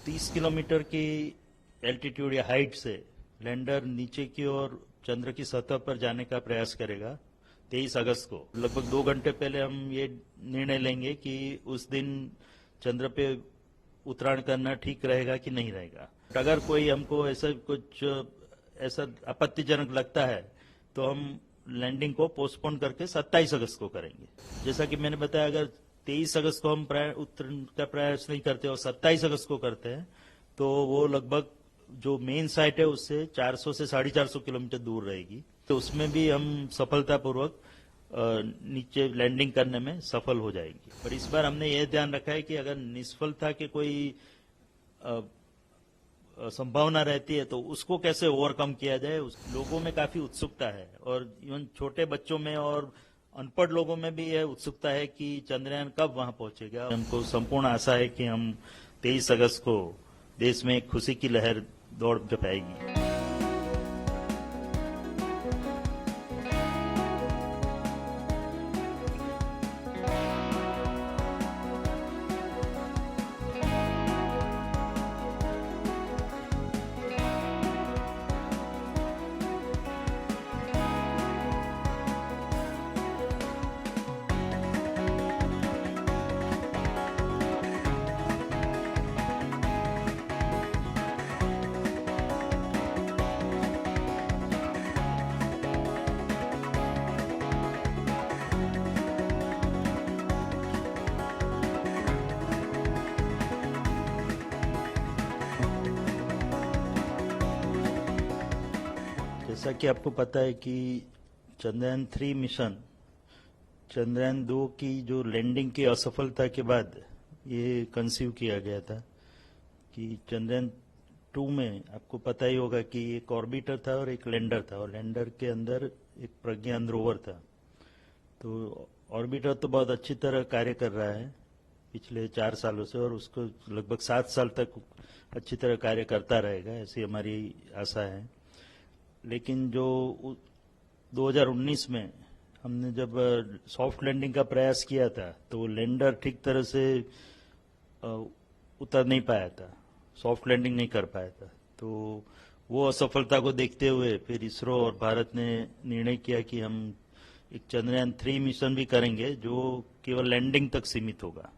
30 kilometre की altitude या height से लैंडर नीचे की ओर चंद्र की सतह पर जाने का प्रयास करेगा 23 अगस्त को। लगभग 2 घंटे पहले हम ये निर्णय लेंगे कि उस दिन चंद्र पे उतराण करना ठीक रहेगा कि नहीं रहेगा। अगर कोई हमको ऐसा कुछ ऐसा आपत्तिजनक लगता है तो हम लैंडिंग को पोस्टपोन करके 27 अगस्त को करेंगे। जैसा कि मैंने बताया, अगर 23 अगस्त को हम उतरने का प्रयास नहीं करते और 27 अगस्त को करते हैं तो वो लगभग जो मेन साइट है उससे 400 से 450 किलोमीटर दूर रहेगी। तो उसमें भी हम सफलतापूर्वक नीचे लैंडिंग करने में सफल हो जाएगी। पर इस बार हमने ये ध्यान रखा है कि अगर निष्फलता के कोई संभावना रहती है तो उसको कैसे ओवरकम किया जाए, लोगों में काफी उत्सुकता है और इवन छोटे बच्चों में और अनपढ़ लोगों में भी यह उत्सुकता है कि चंद्रयान कब वहां पहुंचेगा। हमको संपूर्ण आशा है कि हम 23 अगस्त को देश में एक खुशी की लहर दौड़ जमाएगी। जैसा कि आपको पता है कि चंद्रयान-3 मिशन चंद्रयान-2 की जो लैंडिंग की असफलता के बाद ये कंसीव किया गया था कि चंद्रयान-2 में आपको पता ही होगा कि एक ऑर्बिटर था और एक लैंडर था और लैंडर के अंदर एक प्रज्ञान रोवर था। तो ऑर्बिटर तो बहुत अच्छी तरह कार्य कर रहा है पिछले 4 सालों से और उसको लगभग 7 साल तक अच्छी तरह कार्य करता रहेगा, ऐसी हमारी आशा है। लेकिन जो 2019 में हमने जब सॉफ्ट लैंडिंग का प्रयास किया था तो लैंडर ठीक तरह से उतर नहीं पाया था, सॉफ्ट लैंडिंग नहीं कर पाया था। तो वो असफलता को देखते हुए फिर इसरो और भारत ने निर्णय किया कि हम एक चंद्रयान-3 मिशन भी करेंगे जो केवल लैंडिंग तक सीमित होगा।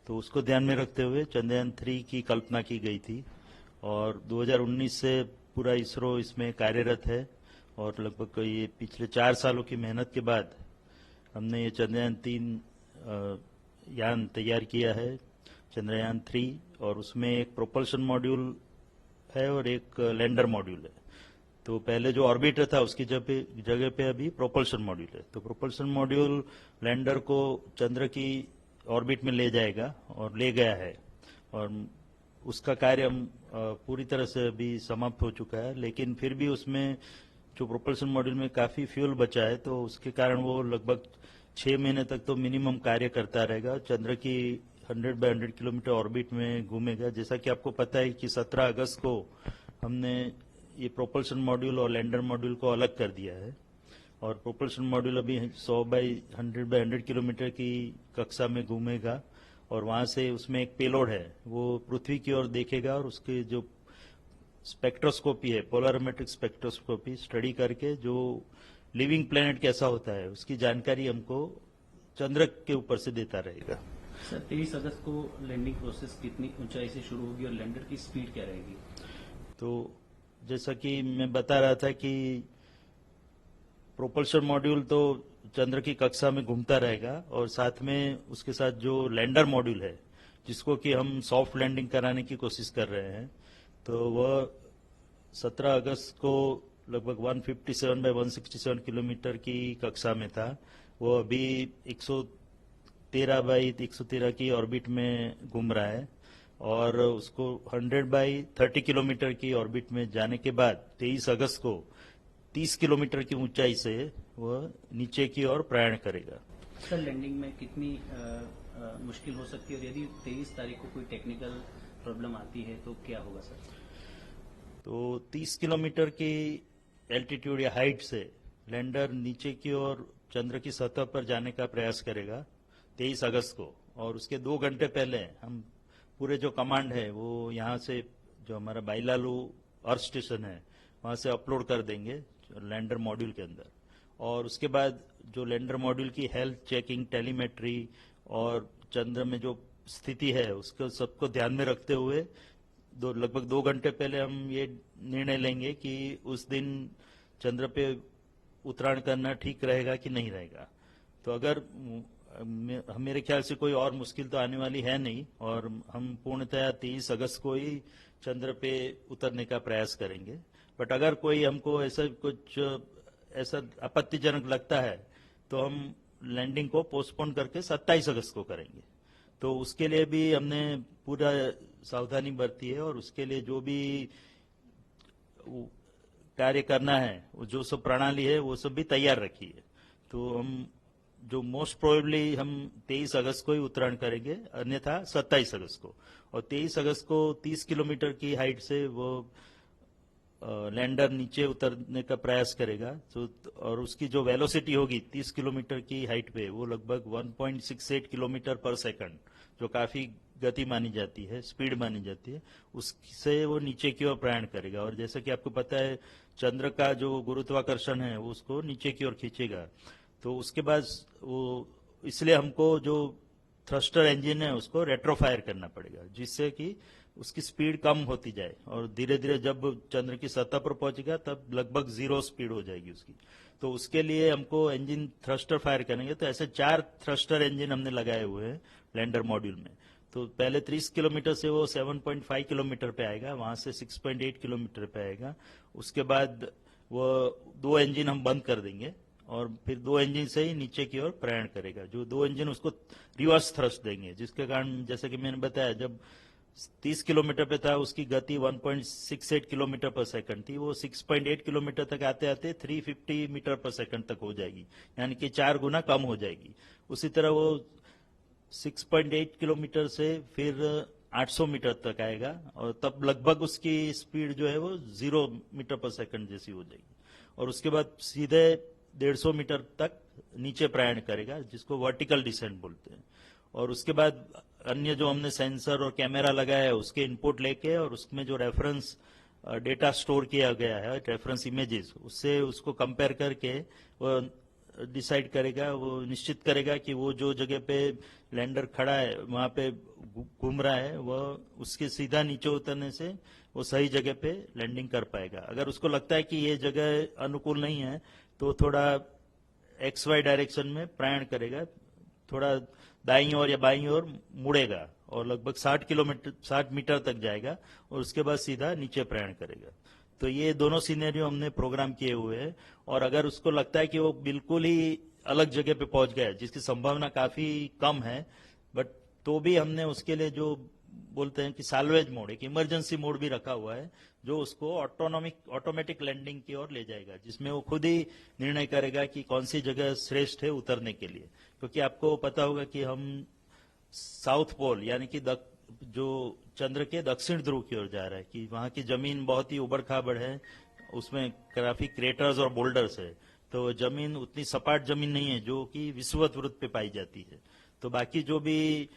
तो उसको ध्यान में रखते हुए चंद्रयान-3 की कल्पना की गई थी और 2019 से पूरा इसरो इसमें कार्यरत है और लगभग ये पिछले 4 सालों की मेहनत के बाद हमने ये चंद्रयान-3 यान तैयार किया है, चंद्रयान-3, और उसमें एक प्रोपल्शन मॉड्यूल है और एक लैंडर मॉड्यूल है। तो पहले जो ऑर्बिटर था उसकी जगह पे अभी प्रोपल्शन मॉड्यूल है। तो प्रोपल्शन मॉड्यूल लैंडर को चंद्र की ऑर्बिट में ले जाएगा और ले गया है और उसका कार्य पूरी तरह से अभी समाप्त हो चुका है। लेकिन फिर भी उसमें जो प्रोपल्शन मॉड्यूल में काफी फ्यूल बचा है तो उसके कारण वो लगभग 6 महीने तक तो मिनिमम कार्य करता रहेगा। चंद्र की 100 बाय 100 किलोमीटर ऑर्बिट में घूमेगा। जैसा कि आपको पता है कि 17 अगस्त को हमने ये प्रोपल्शन मॉड्यूल और लैंडर मॉड्यूल को अलग कर दिया है और प्रोपल्शन मॉड्यूल अभी 100 बाय 100 किलोमीटर की कक्षा में घूमेगा और वहां से उसमें एक पेलोड है, वो पृथ्वी की ओर देखेगा और उसके जो स्पेक्ट्रोस्कोपी है, पोलरिमेट्रिक स्पेक्ट्रोस्कोपी स्टडी करके जो लिविंग प्लेनेट कैसा होता है उसकी जानकारी हमको चंद्र के ऊपर से देता रहेगा। सर, 23 अगस्त को लैंडिंग प्रोसेस कितनी ऊंचाई से शुरू होगी और लैंडर की स्पीड क्या रहेगी? तो जैसा कि मैं बता रहा था कि प्रोपल्शन मॉड्यूल तो चंद्र की कक्षा में घूमता रहेगा और साथ में उसके साथ जो लैंडर मॉड्यूल है जिसको कि हम सॉफ्ट लैंडिंग कराने की कोशिश कर रहे हैं, तो वह 17 अगस्त को लगभग 157 बाय 167 किलोमीटर की कक्षा में था। वो अभी 113 बाई 113 की ऑर्बिट में घूम रहा है और उसको 100 बाई 30 किलोमीटर की ऑर्बिट में जाने के बाद 23 अगस्त को 30 किलोमीटर की ऊंचाई से वह नीचे की ओर प्रयाण करेगा। सर, लैंडिंग में कितनी मुश्किल हो सकती है और यदि 23 तारीख को कोई टेक्निकल प्रॉब्लम आती है तो क्या होगा सर? तो 30 किलोमीटर की एल्टीट्यूड या हाइट से लैंडर नीचे की ओर चंद्र की सतह पर जाने का प्रयास करेगा 23 अगस्त को और उसके 2 घंटे पहले हम पूरे जो कमांड है वो यहाँ से जो हमारा बाइलालू अर्थ स्टेशन है वहाँ से अपलोड कर देंगे लैंडर मॉड्यूल के अंदर। और उसके बाद जो लैंडर मॉड्यूल की हेल्थ चेकिंग, टेलीमेट्री और चंद्र में जो स्थिति है उसको सबको ध्यान में रखते हुए लगभग 2 घंटे पहले हम ये निर्णय लेंगे कि उस दिन चंद्र पे उतराण करना ठीक रहेगा कि नहीं रहेगा। तो अगर मेरे ख्याल से कोई और मुश्किल तो आने वाली है नहीं और हम पूर्णतया 23 अगस्त को ही चंद्र पे उतरने का प्रयास करेंगे। बट अगर कोई हमको ऐसा आपत्तिजनक लगता है तो हम लैंडिंग को पोस्टपोन करके 27 अगस्त को करेंगे। तो उसके लिए भी हमने पूरा सावधानी बरती है और उसके लिए जो भी कार्य करना है, जो सब प्रणाली है वो सब भी तैयार रखी है। तो हम जो मोस्ट प्रोबेबली हम 23 अगस्त को ही उत्तरायण करेंगे, अन्यथा 27 अगस्त को। और 23 अगस्त को 30 किलोमीटर की हाइट से वो लैंडर नीचे उतरने का प्रयास करेगा। तो और उसकी जो वेलोसिटी होगी 30 किलोमीटर की हाइट पे वो लगभग 1.68 किलोमीटर पर सेकंड, जो काफी गति मानी जाती है, स्पीड मानी जाती है, उससे वो नीचे की ओर प्रयाण करेगा। और जैसा कि आपको पता है चंद्र का जो गुरुत्वाकर्षण है वो उसको नीचे की ओर खींचेगा। तो उसके बाद वो इसलिए हमको जो थ्रस्टर इंजन है उसको रेट्रोफायर करना पड़ेगा, जिससे कि उसकी स्पीड कम होती जाए और धीरे धीरे जब चंद्र की सतह पर पहुंचेगा तब लगभग 0 स्पीड हो जाएगी उसकी। तो उसके लिए हमको इंजन थ्रस्टर फायर करेंगे। तो ऐसे 4 थ्रस्टर इंजन हमने लगाए हुए हैं लैंडर मॉड्यूल में। तो पहले 30 किलोमीटर से वो 7.5 किलोमीटर पे आएगा, वहां से 6.8 किलोमीटर पे आएगा। उसके बाद वो 2 इंजन हम बंद कर देंगे और फिर 2 इंजन से ही नीचे की ओर प्रयाण करेगा। जो 2 इंजन उसको रिवर्स थ्रस्ट देंगे, जिसके कारण जैसे कि मैंने बताया जब 30 किलोमीटर पे था उसकी गति 1.68 किलोमीटर पर सेकंड थी, वो 6.8 किलोमीटर तक आते आते 350 मीटर पर सेकंड तक हो जाएगी, यानी कि 4 गुना कम हो जाएगी। उसी तरह वो 6.8 किलोमीटर से फिर 800 मीटर तक आएगा और तब लगभग उसकी स्पीड जो है वो 0 मीटर पर सेकंड जैसी हो जाएगी। और उसके बाद सीधे 150 मीटर तक नीचे प्रयाण करेगा, जिसको वर्टिकल डिसेंट बोलते हैं। और उसके बाद अन्य जो हमने सेंसर और कैमरा लगाया है उसके इनपुट लेके और उसमें जो रेफरेंस डेटा स्टोर किया गया है, रेफरेंस इमेजेस, उससे उसको कंपेयर करके वो डिसाइड करेगा, वो निश्चित करेगा कि वो जो जगह पे लैंडर खड़ा है वहां पे घूम रहा है, वह उसके सीधा नीचे उतरने से वो सही जगह पे लैंडिंग कर पाएगा। अगर उसको लगता है कि ये जगह अनुकूल नहीं है तो थोड़ा XY डायरेक्शन में प्रयाण करेगा, थोड़ा दाईं ओर या बाईं ओर मुड़ेगा और लगभग 60 मीटर तक जाएगा और उसके बाद सीधा नीचे प्रयाण करेगा। तो ये दोनों सिनेरियो हमने प्रोग्राम किए हुए हैं। और अगर उसको लगता है कि वो बिल्कुल ही अलग जगह पे पहुंच गया, जिसकी संभावना काफी कम है, बट तो भी हमने उसके लिए जो बोलते हैं कि साल्वेज मोड, एक इमरजेंसी मोड भी रखा हुआ है, जो उसको ऑटोमेटिक लैंडिंग की ओर ले जाएगा, जिसमें वो खुद ही निर्णय करेगा कि कौन सी जगह श्रेष्ठ है उतरने के लिए। क्योंकि आपको पता होगा कि हम साउथ पोल यानी कि जो चंद्र के दक्षिण ध्रुव की ओर जा रहा है, कि वहां की जमीन बहुत ही उबड़ खाबड़ है, उसमें काफी क्रेटर्स और बोल्डर्स है। तो जमीन उतनी सपाट जमीन नहीं है जो कि विषुवत वृत्त पे पाई जाती है। तो बाकी जो भी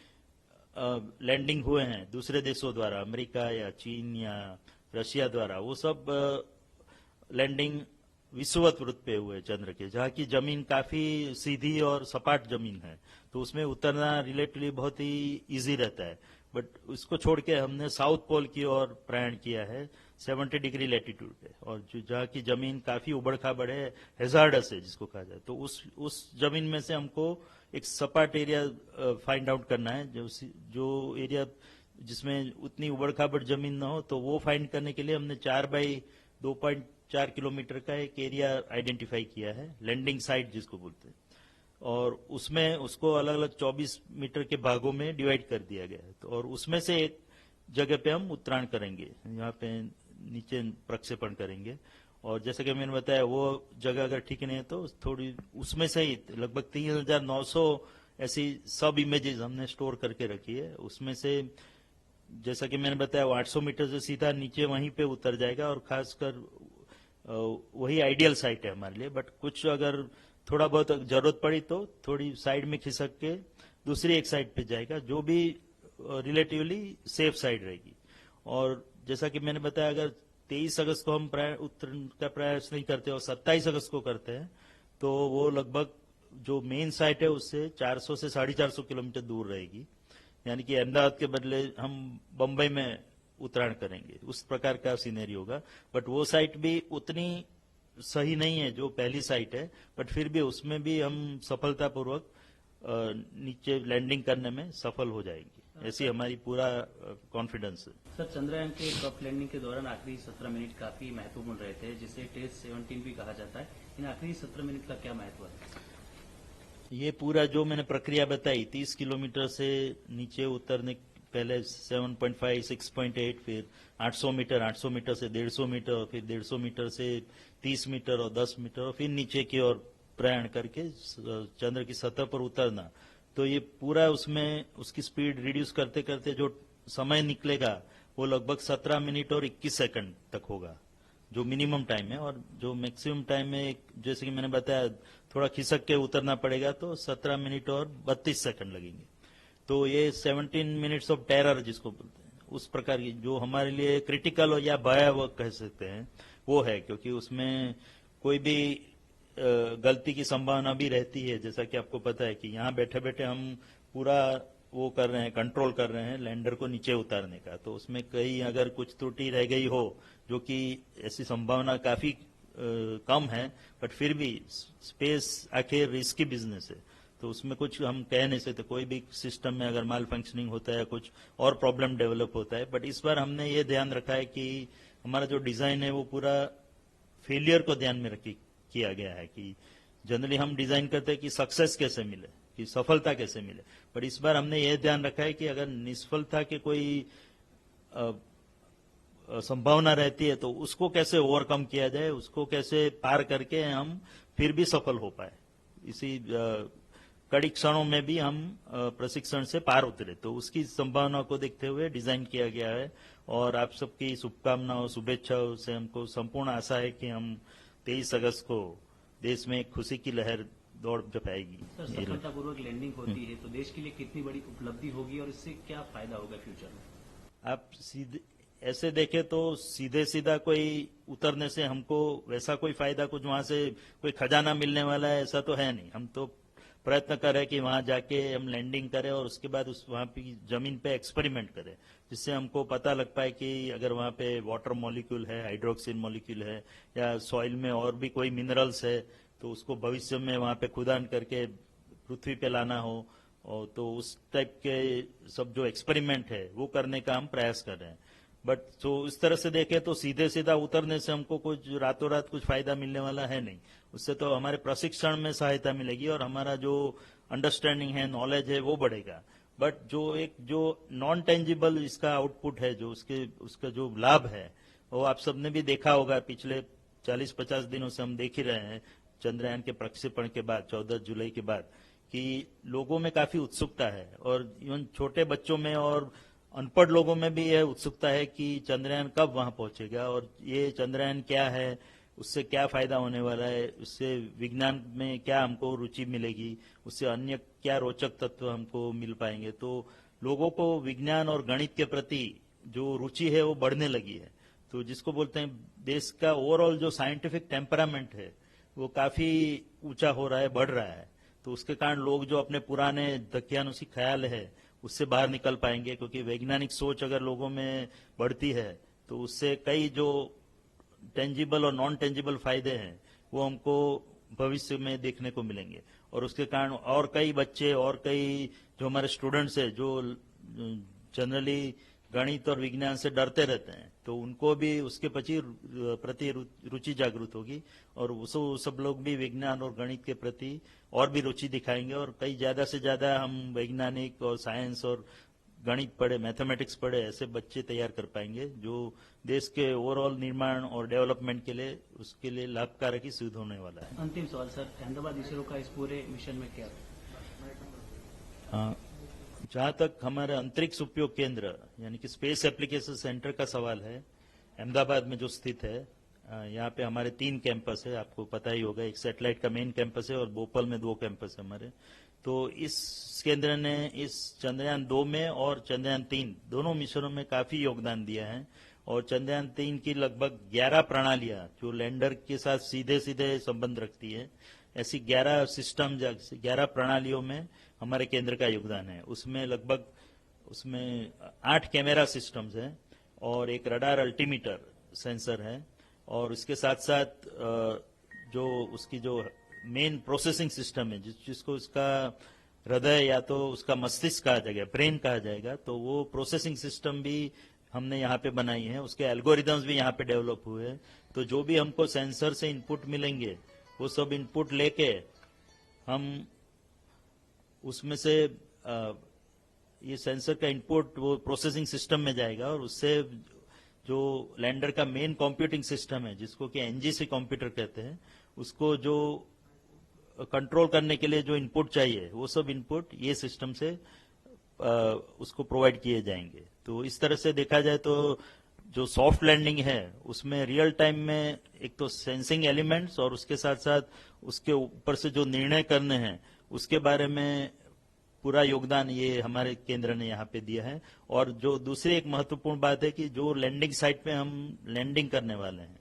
लैंडिंग हुए हैं दूसरे देशों द्वारा, अमेरिका या चीन या रशिया द्वारा, वो सब लैंडिंग विषुवत वृत्त पे हुए चंद्र के, जहाँ की जमीन काफी सीधी और सपाट जमीन है, तो उसमें उतरना रिलेटिवली बहुत ही इजी रहता है। बट उसको छोड़ के हमने साउथ पोल की ओर प्रयाण किया है 70 डिग्री लैटिट्यूड पे, और जहाँ की जमीन काफी उबड़ खाबड़ है, हेजार्डस है जिसको कहा जाए। तो उस जमीन में से हमको एक सपाट एरिया फाइंड आउट करना है, जो एरिया जिसमें उतनी उबड़ खाबड़ जमीन ना हो। तो वो फाइंड करने के लिए हमने 4 बाई 2.4 किलोमीटर का एक एरिया आइडेंटिफाई किया है, लैंडिंग साइट जिसको बोलते हैं। और उसमें उसको अलग अलग 24 मीटर के भागों में डिवाइड कर दिया गया है। तो और उसमें से एक जगह पे हम उत्तरायण करेंगे, यहाँ पे नीचे प्रक्षेपण करेंगे। और जैसे कि मैंने बताया वो जगह अगर ठीक नहीं है तो थोड़ी उसमें से ही लगभग 3900 ऐसी सब इमेजेस हमने स्टोर करके रखी है। उसमें से जैसा कि मैंने बताया वो 800 मीटर से सीधा नीचे वहीं पे उतर जाएगा, और खासकर वही आइडियल साइट है हमारे लिए। बट कुछ अगर थोड़ा बहुत जरूरत पड़ी तो थोड़ी साइड में खिसक के दूसरी एक साइड पे जाएगा। जो भी रिलेटिवली सेफ साइड रहेगी। और जैसा कि मैंने बताया, अगर 23 अगस्त को हम उत्तरायण का प्रयास नहीं करते और 27 अगस्त को करते हैं, तो वो लगभग जो मेन साइट है उससे 400 से 450 किलोमीटर दूर रहेगी। यानी कि अहमदाबाद के बदले हम बंबई में उत्तरायण करेंगे, उस प्रकार का सीनरी होगा। बट वो साइट भी उतनी सही नहीं है जो पहली साइट है, बट फिर भी उसमें भी हम सफलतापूर्वक नीचे लैंडिंग करने में सफल हो जाएंगे, ऐसी हमारी पूरा कॉन्फिडेंस है। सर, चंद्रयान के सॉफ्ट लैंडिंग के दौरान आखिरी 17 मिनट काफी महत्वपूर्ण रहे थे, जिसे टेस्ट 17 भी कहा जाता है। इन आखिरी 17 मिनट का क्या महत्व है? ये पूरा जो मैंने प्रक्रिया बताई, 30 किलोमीटर से नीचे उतरने पहले 7.5, 6.8, फिर 800 मीटर, 800 मीटर से 150 मीटर, फिर 150 मीटर से 30 मीटर और 10 मीटर, और फिर नीचे की ओर प्रयाण करके चंद्र की सतह पर उतरना। तो ये पूरा उसमें उसकी स्पीड रिड्यूस करते करते जो समय निकलेगा वो लगभग 17 मिनट और 21 सेकंड तक होगा, जो मिनिमम टाइम है। और जो मैक्सिमम टाइम में, जैसे कि मैंने बताया, थोड़ा खिसक के उतरना पड़ेगा, तो 17 मिनट और 32 सेकंड लगेंगे। तो ये 17 मिनट्स ऑफ टेरर जिसको बोलते हैं, उस प्रकार की जो हमारे लिए क्रिटिकल या भयावह कह सकते हैं वो है, क्योंकि उसमें कोई भी गलती की संभावना भी रहती है। जैसा कि आपको पता है कि यहाँ बैठे बैठे हम पूरा वो कर रहे हैं, कंट्रोल कर रहे हैं लैंडर को नीचे उतारने का, तो उसमें कहीं अगर कुछ त्रुटि रह गई हो, जो कि ऐसी संभावना काफी कम है, बट फिर भी स्पेस आखिर रिस्की बिजनेस है, तो उसमें कुछ हम कह नहीं सकते। कोई भी सिस्टम में अगर माल फंक्शनिंग होता है, कुछ और प्रॉब्लम डेवलप होता है, बट इस बार हमने ये ध्यान रखा है कि हमारा जो डिजाइन है वो पूरा फेलियर को ध्यान में रखी किया गया है। कि जनरली हम डिजाइन करते हैं कि सक्सेस कैसे मिले, कि सफलता कैसे मिले, पर इस बार हमने यह ध्यान रखा है कि अगर निष्फलता के कोई संभावना रहती है तो उसको कैसे ओवरकम किया जाए, उसको कैसे पार करके हम फिर भी सफल हो पाए। इसी कड़ी क्षणों में भी हम प्रशिक्षण से पार उतरे, तो उसकी संभावना को देखते हुए डिजाइन किया गया है। और आप सबकी शुभकामनाओं, शुभेच्छाओं से हमको संपूर्ण आशा है कि हम 23 अगस्त को देश में एक खुशी की लहर दौड़ जमाएगी। सर, सफलतापूर्वक लैंडिंग होती है तो देश के लिए कितनी बड़ी उपलब्धि होगी और इससे क्या फायदा होगा फ्यूचर में? आप सीधे ऐसे देखें तो सीधे सीधा कोई उतरने से हमको वैसा कोई फायदा, कुछ वहां से कोई खजाना मिलने वाला है ऐसा तो है नहीं। हम तो प्रयत्न करें कि वहां जाके हम लैंडिंग करें और उसके बाद उस वहां की जमीन पे एक्सपेरिमेंट करें, जिससे हमको पता लग पाए कि अगर वहां पे वाटर मॉलिक्यूल है, हाइड्रोक्सिन मॉलिक्यूल है, या सॉइल में और भी कोई मिनरल्स है, तो उसको भविष्य में वहां पे खुदान करके पृथ्वी पे लाना हो। और तो उस टाइप के सब जो एक्सपेरिमेंट है वो करने का हम प्रयास कर रहे हैं। बट तो इस तरह से देखें तो सीधे सीधा उतरने से हमको कुछ रातों रात कुछ फायदा मिलने वाला है नहीं। उससे तो हमारे प्रशिक्षण में सहायता मिलेगी और हमारा जो अंडरस्टैंडिंग है, नॉलेज है, वो बढ़ेगा। बट जो नॉन टेंजिबल इसका आउटपुट है, जो उसका जो लाभ है, वो आप सबने भी देखा होगा। पिछले 40-50 दिनों से हम देख ही रहे हैं, चंद्रयान के प्रक्षेपण के बाद 14 जुलाई के बाद, कि लोगों में काफी उत्सुकता है, और इवन छोटे बच्चों में और अनपढ़ लोगों में भी यह उत्सुकता है कि चंद्रयान कब वहां पहुंचेगा और ये चंद्रयान क्या है, उससे क्या फायदा होने वाला है, उससे विज्ञान में क्या हमको रुचि मिलेगी, उससे अन्य क्या रोचक तत्व हमको मिल पाएंगे। तो लोगों को विज्ञान और गणित के प्रति जो रुचि है वो बढ़ने लगी है। तो जिसको बोलते हैं देश का ओवरऑल जो साइंटिफिक टेम्परामेंट है वो काफी ऊंचा हो रहा है, बढ़ रहा है। तो उसके कारण लोग जो अपने पुराने दकियानुसी ख्याल है उससे बाहर निकल पाएंगे, क्योंकि वैज्ञानिक सोच अगर लोगों में बढ़ती है तो उससे कई जो टेंजिबल और नॉन टेंजिबल फायदे हैं वो हमको भविष्य में देखने को मिलेंगे। और उसके कारण और कई बच्चे और कई जो हमारे स्टूडेंट्स हैं जो जनरली गणित और विज्ञान से डरते रहते हैं, तो उनको भी उसके प्रति रुचि जागृत होगी और वो सब लोग भी विज्ञान और गणित के प्रति और भी रुचि दिखाएंगे। और कई ज्यादा से ज्यादा हम वैज्ञानिक और साइंस और गणित पढ़े, मैथमेटिक्स पढ़े ऐसे बच्चे तैयार कर पाएंगे जो देश के ओवरऑल निर्माण और डेवलपमेंट के लिए उसके लिए लाभकारक ही सिद्ध होने वाला है। अंतिम सवाल सर, अहमदाबाद इसरो का इस पूरे मिशन में क्या? जहां तक हमारे अंतरिक्ष उपयोग केंद्र यानी कि स्पेस एप्लीकेशन सेंटर का सवाल है, अहमदाबाद में जो स्थित है, यहाँ पे हमारे 3 कैंपस है, आपको पता ही होगा। एक सैटेलाइट का मेन कैंपस है और भोपाल में 2 कैंपस है हमारे। तो इस केंद्र ने इस चंद्रयान 2 में और चंद्रयान 3 दोनों मिशनों में काफी योगदान दिया है। और चंद्रयान 3 की लगभग 11 प्रणालियां जो लैंडर के साथ सीधे सीधे संबंध रखती है, ऐसी 11 सिस्टम 11 प्रणालियों में हमारे केंद्र का योगदान है। उसमें 8 कैमरा सिस्टम्स हैं और एक रडार अल्टीमीटर सेंसर है, और उसके साथ साथ जो उसकी जो मेन प्रोसेसिंग सिस्टम है जिसको उसका हृदय या तो उसका मस्तिष्क कहा जाएगा, ब्रेन कहा जाएगा, तो वो प्रोसेसिंग सिस्टम भी हमने यहाँ पे बनाई है। उसके एल्गोरिदम्स भी यहाँ पे डेवलप हुए हैं। तो जो भी हमको सेंसर से इनपुट मिलेंगे वो सब इनपुट लेके हम उसमें से ये सेंसर का इनपुट वो प्रोसेसिंग सिस्टम में जाएगा, और उससे जो लैंडर का मेन कंप्यूटिंग सिस्टम है जिसको कि एनजीसी कंप्यूटर कहते हैं, उसको जो कंट्रोल करने के लिए जो इनपुट चाहिए वो सब इनपुट ये सिस्टम से उसको प्रोवाइड किए जाएंगे। तो इस तरह से देखा जाए तो जो सॉफ्ट लैंडिंग है उसमें रियल टाइम में एक तो सेंसिंग एलिमेंट्स और उसके साथ साथ उसके ऊपर से जो निर्णय करने हैं उसके बारे में पूरा योगदान ये हमारे केंद्र ने यहाँ पे दिया है। और जो दूसरी एक महत्वपूर्ण बात है कि जो लैंडिंग साइट पे हम लैंडिंग करने वाले हैं,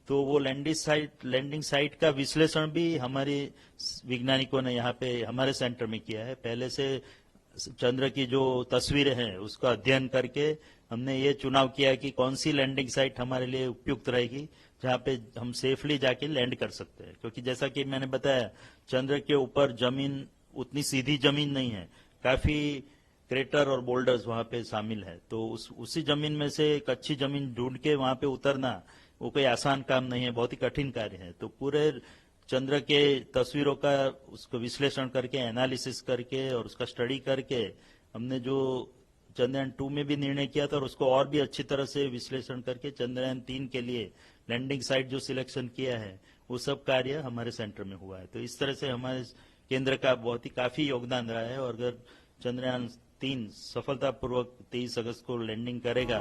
तो वो लैंडिंग साइट का विश्लेषण भी हमारे वैज्ञानिकों ने यहाँ पे हमारे सेंटर में किया है। पहले से चंद्र की जो तस्वीरें हैं उसका अध्ययन करके हमने ये चुनाव किया कि कौन सी लैंडिंग साइट हमारे लिए उपयुक्त रहेगी जहाँ पे हम सेफली जाके लैंड कर सकते हैं। क्योंकि जैसा कि मैंने बताया, चंद्र के ऊपर जमीन उतनी सीधी जमीन नहीं है, काफी क्रेटर और बोल्डर्स वहां पे शामिल है। तो उसी जमीन में से एक अच्छी जमीन ढूंढ के वहां पे उतरना वो कोई आसान काम नहीं है, बहुत ही कठिन कार्य है। तो पूरे चंद्र के तस्वीरों का उसको विश्लेषण करके, एनालिसिस करके और उसका स्टडी करके हमने जो चंद्रयान 2 में भी निर्णय किया था और उसको और भी अच्छी तरह से विश्लेषण करके चंद्रयान 3 के लिए लैंडिंग साइट जो सिलेक्शन किया है वो सब कार्य हमारे सेंटर में हुआ है। तो इस तरह से हमारे केंद्र का बहुत ही काफी योगदान रहा है। और अगर चंद्रयान 3 सफलतापूर्वक 23 अगस्त को लैंडिंग करेगा